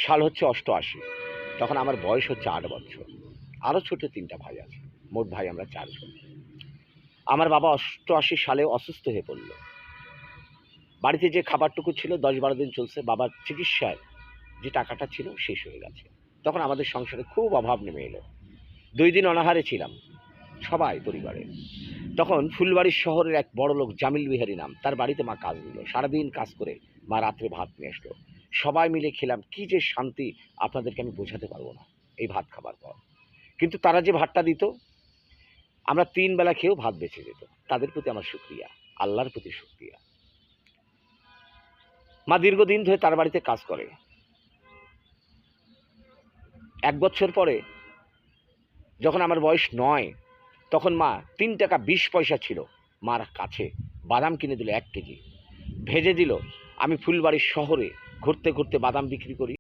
সাল হচ্ছে 88। তখন আমার বয়স হচ্ছে ৮ বছর। আরও ছোট ৩টা ভাই আছে। মোট ভাই আমরা ৪ জন। আমার বাবা ৮৮ সালে অসুস্থ হয়ে পড়ল। বাড়িতে যে খাবারটুকু ছিল ১০-১২ দিন চলছে। বাবার চিকিৎসায় যে টাকাটা ছিল শেষ হয়ে গেছে। তখন আমাদের সংসারে খুব অভাব নেমে এলো। ২ দিন অনাহারে ছিলাম সবাই পরিবারে। তখন ফুলবাড়ির শহরের এক বড়লোক জামিল বিহারী নাম, তার বাড়িতে মা কাজ দিল। সারাদিন কাজ করে মা রাত্রে ভাত নিয়ে আসলো। সবাই মিলে খেলাম। কি যে শান্তি আপনাদেরকে আমি বোঝাতে পারবো না এই ভাত খাবার পর। কিন্তু তারা যে ভাতটা দিত, আমরা ৩ বেলা খেয়েও ভাত বেঁচে যেত। তাদের প্রতি আমার শুকরিয়া, আল্লাহর প্রতি শুকরিয়া। মা দীর্ঘদিন ধরে তার বাড়িতে কাজ করে। ১ বছর পরে যখন আমার বয়স ৯, তখন মা ৩ টাকা ২০ পয়সা ছিল মার কাছে, বাদাম কিনে দিল ১ কেজি, ভেজে দিল। আমি ফুলবাড়ির শহরে ঘুরতে ঘুরতে বাদাম বিক্রি করি।